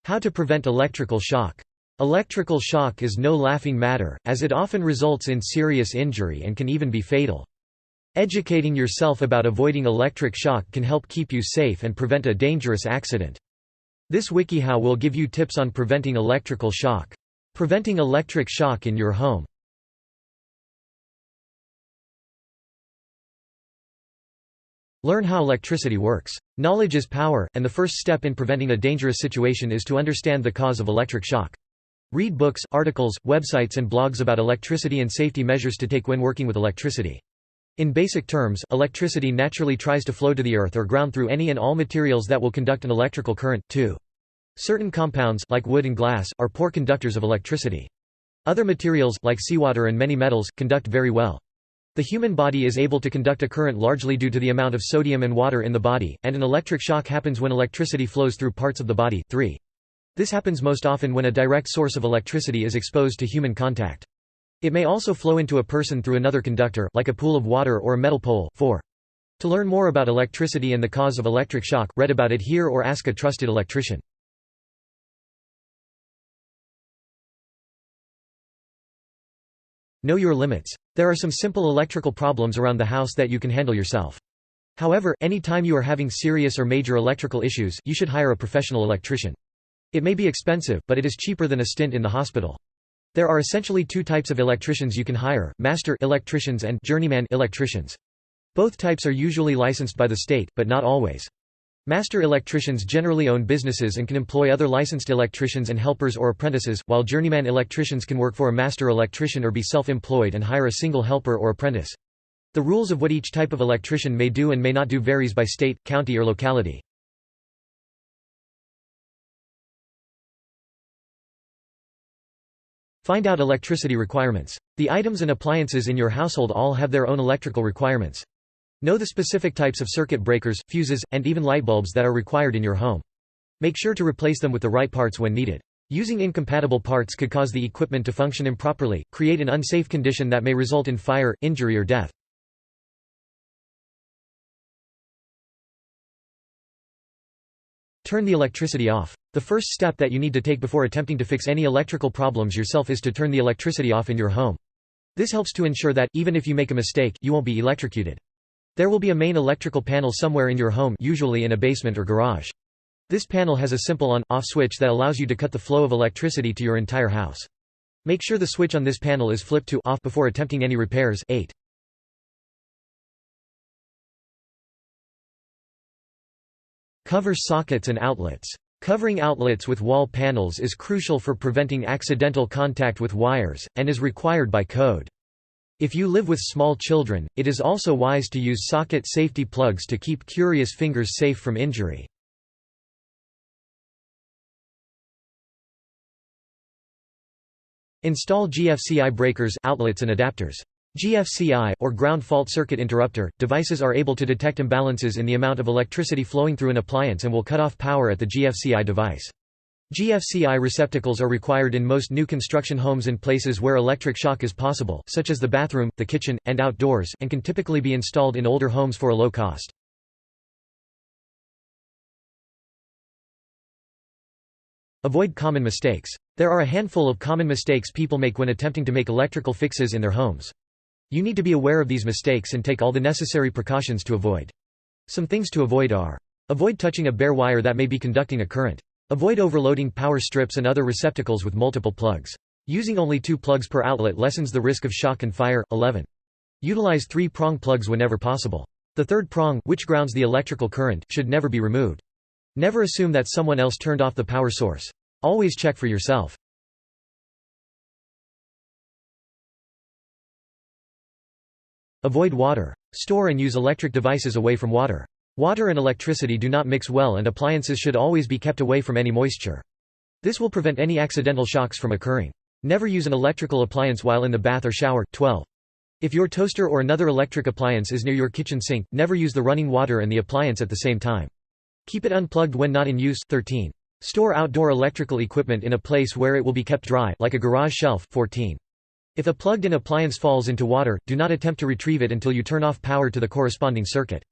How to prevent electrical shock. Electrical shock is no laughing matter, as it often results in serious injury and can even be fatal. Educating yourself about avoiding electric shock can help keep you safe and prevent a dangerous accident. This WikiHow will give you tips on preventing electrical shock. Preventing electric shock in your home. Learn how electricity works. Knowledge is power, and the first step in preventing a dangerous situation is to understand the cause of electric shock. Read books, articles, websites and blogs about electricity and safety measures to take when working with electricity. In basic terms, electricity naturally tries to flow to the earth or ground through any and all materials that will conduct an electrical current, too. Certain compounds, like wood and glass, are poor conductors of electricity. Other materials, like seawater and many metals, conduct very well. The human body is able to conduct a current largely due to the amount of sodium and water in the body, and an electric shock happens when electricity flows through parts of the body. 3. This happens most often when a direct source of electricity is exposed to human contact. It may also flow into a person through another conductor, like a pool of water or a metal pole. 4. To learn more about electricity and the cause of electric shock, read about it here or ask a trusted electrician. Know your limits. There are some simple electrical problems around the house that you can handle yourself. However, any time you are having serious or major electrical issues, you should hire a professional electrician. It may be expensive, but it is cheaper than a stint in the hospital. There are essentially two types of electricians you can hire: master electricians and journeyman electricians. Both types are usually licensed by the state, but not always. Master electricians generally own businesses and can employ other licensed electricians and helpers or apprentices, while journeyman electricians can work for a master electrician or be self-employed and hire a single helper or apprentice. The rules of what each type of electrician may do and may not do varies by state, county or locality. Find out electricity requirements. The items and appliances in your household all have their own electrical requirements. Know the specific types of circuit breakers, fuses, and even light bulbs that are required in your home. Make sure to replace them with the right parts when needed. Using incompatible parts could cause the equipment to function improperly, create an unsafe condition that may result in fire, injury or death. Turn the electricity off. The first step that you need to take before attempting to fix any electrical problems yourself is to turn the electricity off in your home. This helps to ensure that, even if you make a mistake, you won't be electrocuted. There will be a main electrical panel somewhere in your home, usually in a basement or garage. This panel has a simple on-off switch that allows you to cut the flow of electricity to your entire house. Make sure the switch on this panel is flipped to off before attempting any repairs. 8. Cover sockets and outlets. Covering outlets with wall panels is crucial for preventing accidental contact with wires, and is required by code. If you live with small children, it is also wise to use socket safety plugs to keep curious fingers safe from injury. Install GFCI breakers, outlets and adapters. GFCI, or ground fault circuit interrupter, devices are able to detect imbalances in the amount of electricity flowing through an appliance and will cut off power at the GFCI device. GFCI receptacles are required in most new construction homes in places where electric shock is possible, such as the bathroom, the kitchen, and outdoors, and can typically be installed in older homes for a low cost. Avoid common mistakes. There are a handful of common mistakes people make when attempting to make electrical fixes in their homes. You need to be aware of these mistakes and take all the necessary precautions to avoid. Some things to avoid are: avoid touching a bare wire that may be conducting a current. Avoid overloading power strips and other receptacles with multiple plugs. Using only 2 plugs per outlet lessens the risk of shock and fire. 11. Utilize 3-prong plugs whenever possible. The third prong, which grounds the electrical current, should never be removed. Never assume that someone else turned off the power source. Always check for yourself. Avoid water. Store and use electric devices away from water. Water and electricity do not mix well, and appliances should always be kept away from any moisture. This will prevent any accidental shocks from occurring. Never use an electrical appliance while in the bath or shower. 12. If your toaster or another electric appliance is near your kitchen sink, never use the running water and the appliance at the same time. Keep it unplugged when not in use. 13. Store outdoor electrical equipment in a place where it will be kept dry, like a garage shelf. 14. If a plugged-in appliance falls into water, do not attempt to retrieve it until you turn off power to the corresponding circuit.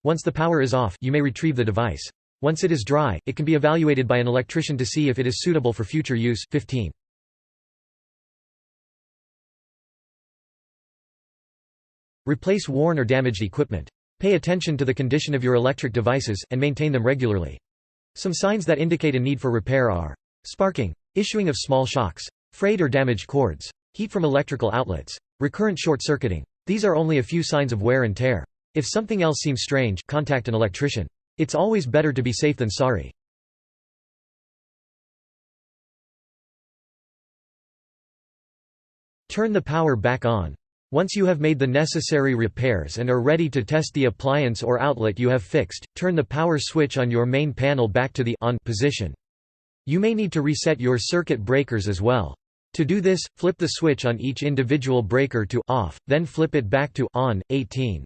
Once the power is off, you may retrieve the device. Once it is dry, it can be evaluated by an electrician to see if it is suitable for future use. 15. Replace worn or damaged equipment. Pay attention to the condition of your electric devices, and maintain them regularly. Some signs that indicate a need for repair are sparking, issuing of small shocks, frayed or damaged cords, heat from electrical outlets, recurrent short-circuiting. These are only a few signs of wear and tear. If something else seems strange, contact an electrician. It's always better to be safe than sorry. Turn the power back on. Once you have made the necessary repairs and are ready to test the appliance or outlet you have fixed, turn the power switch on your main panel back to the on position. You may need to reset your circuit breakers as well. To do this, flip the switch on each individual breaker to off, then flip it back to on. 18.